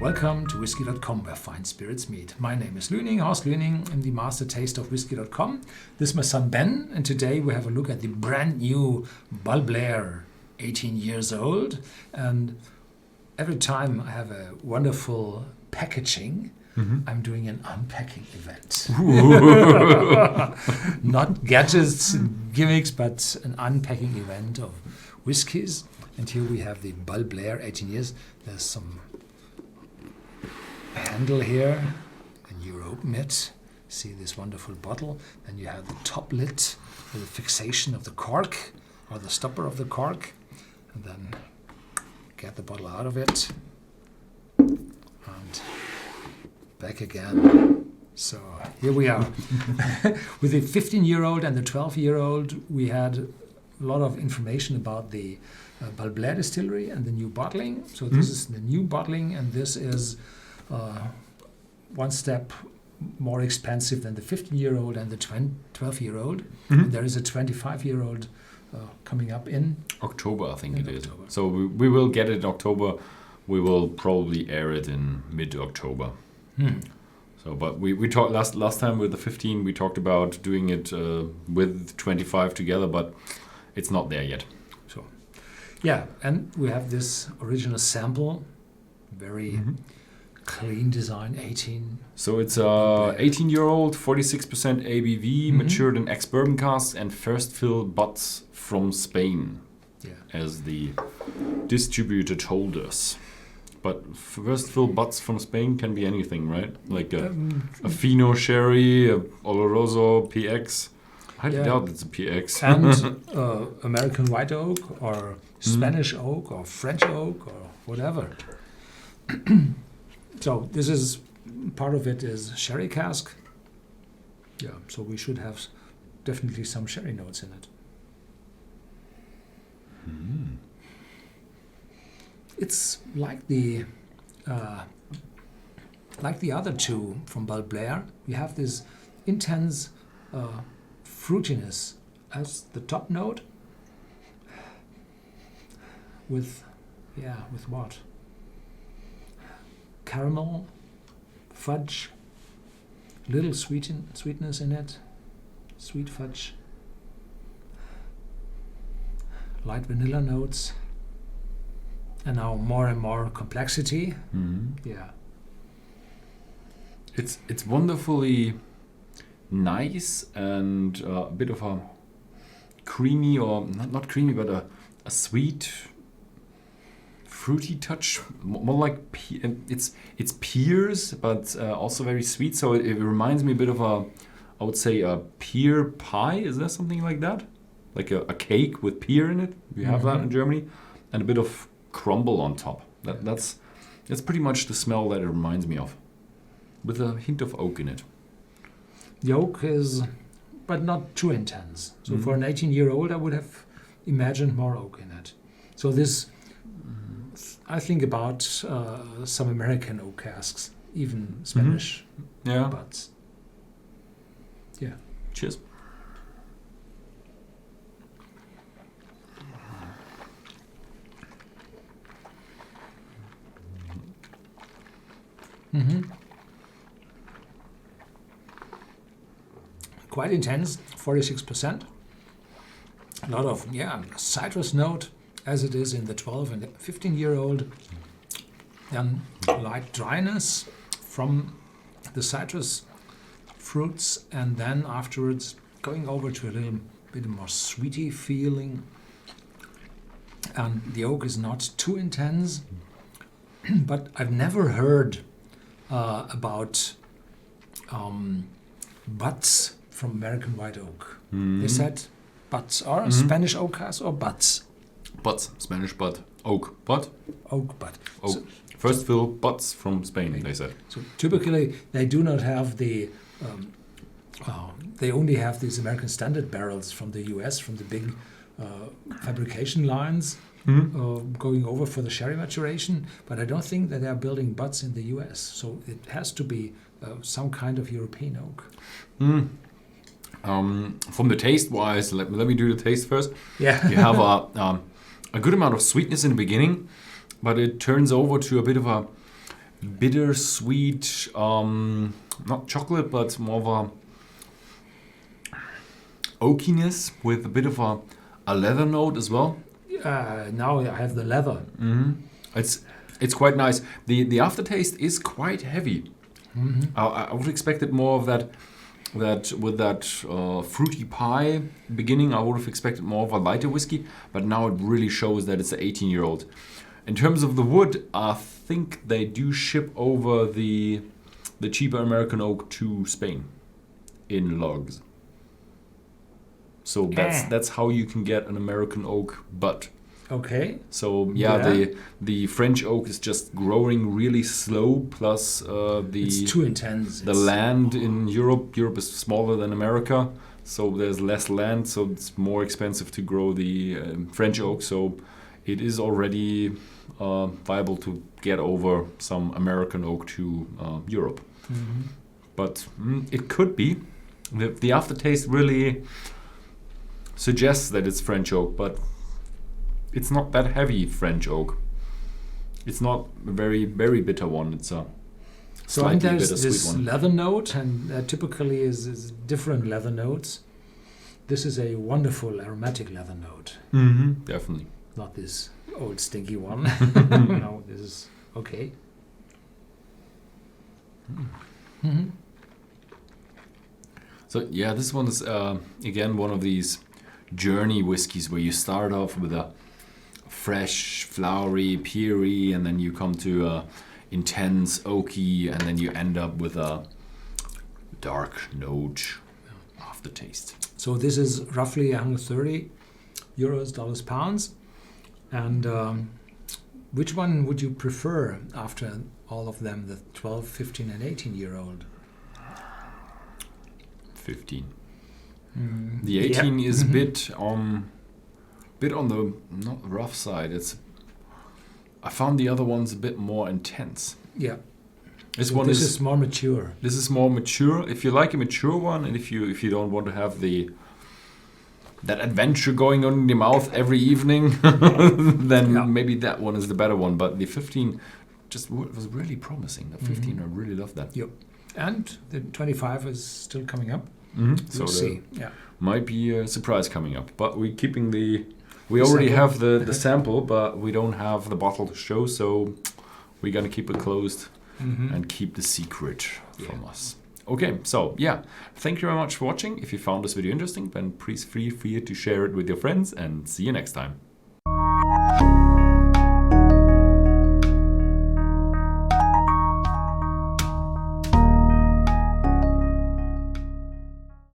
Welcome to Whisky.com, where fine spirits meet. My name is Lüning, Horst Lüning. I'm the master taster of Whisky.com. This is my son Ben, and today we have a look at the brand new Balblair, 18 years old. And every time I have a wonderful packaging, I'm doing an unpacking event. Not gadgets and gimmicks, but an unpacking event of whiskies. And here we have the Balblair, 18 years. There's some handle here, and you open it. See this wonderful bottle. Then you have the top lid with the fixation of the cork, or the stopper of the cork. And then get the bottle out of it. And back again. So here we are. With the 15-year-old and the 12-year-old, we had a lot of information about the Balblair Distillery and the new bottling. So this is the new bottling, and this is one step more expensive than the 15-year-old and the 12-year-old. And there is a 25-year-old coming up in October, I think it is. October. So we will get it in October. We will probably air it in mid-October. So, but we talked last time with the 15. We talked about doing it with 25 together, but it's not there yet. So, yeah, and we have this original sample, very clean design, 18. So it's 18-year-old, 46% ABV, matured in ex-bourbon casks, and first fill butts from Spain as the distributor told us. But first fill butts from Spain can be anything, right? Like a Fino Sherry, a Oloroso PX. I doubt it's a PX. And American white oak, or Spanish oak, or French oak, or whatever. So this is, part of it is sherry cask. Yeah, so we should have definitely some sherry notes in it. It's like the other two from Balblair. We have this intense fruitiness as the top note. With what? Caramel, fudge, little sweetness in it, sweet fudge, light vanilla notes, and now more and more complexity. Yeah, it's wonderfully nice and a bit of a creamy, or not creamy, but a sweet, fruity touch, more like it's pears, but also very sweet. So it reminds me a bit of I would say a pear pie. Is there something like that? Like a cake with pear in it? We have that in Germany, and a bit of crumble on top. That's pretty much the smell that it reminds me of, with a hint of oak in it. The oak is, but not too intense. So for an 18-year-old, I would have imagined more oak in it. So this. I think about some American oak casks, even Spanish. Yeah. But yeah. Cheers. Quite intense, 46%. A lot of citrus note, as it is in the 12 and 15-year-old. Then light dryness from the citrus fruits, and then afterwards going over to a little bit more sweety feeling. And the oak is not too intense, but I've never heard about butts from American white oak. They said butts, or Spanish oak cask, or butts. Butts, Spanish butt, oak butt. Oak butt. Oak. So, first fill butts from Spain, they said. So typically they do not have the, they only have these American standard barrels from the US, from the big fabrication lines going over for the sherry maturation. But I don't think that they are building butts in the US. So it has to be some kind of European oak. From the taste wise, let me do the taste first. Yeah. You have a good amount of sweetness in the beginning, but it turns over to a bit of a bittersweet, not chocolate, but more of a oakiness with a bit of a leather note as well. Now I have the leather. It's quite nice. The aftertaste is quite heavy. I would expect it more of that with that fruity pie beginning. I would have expected more of a lighter whiskey, but now it really shows that it's an 18-year-old. In terms of the wood, I think they do ship over the cheaper American oak to Spain in logs. So that's how you can get an American oak butt. Okay. So Yeah. the French oak is just growing really slow. Plus It's too intense. the land in Europe is smaller than America, so there's less land. So it's more expensive to grow the French oak. So it is already viable to get over some American oak to Europe. But it could be. The aftertaste really suggests that it's French oak, but it's not that heavy French oak. It's not a very, very bitter one. It's a So slightly there's bittersweet this one. leather note, and typically is different leather notes. This is a wonderful aromatic leather note, Definitely. not this old stinky one. No, this is okay. So yeah, this one is again one of these journey whiskies where you start off with a fresh, flowery, peary, and then you come to a intense oaky, and then you end up with a dark note aftertaste. So this is roughly 130 euros, dollars, pounds. And which one would you prefer after all of them, the 12, 15, and 18-year-old? 15. The 18 is bit on the not rough side. I found the other ones a bit more intense. Yeah. This So one this is more mature. This is more mature. If you like a mature one, and if you don't want to have that adventure going on in your mouth every evening, then maybe that one is the better one. But the 15 just was really promising. The 15, I really love that. Yep. And the 25 is still coming up. So We'll see. Yeah. might be a surprise coming up. But we're keeping we already have the sample, but we don't have the bottle to show, so we're gonna keep it closed and keep the secret from us. Okay, so yeah, thank you very much for watching. If you found this video interesting, then please feel free to share it with your friends, and see you next time.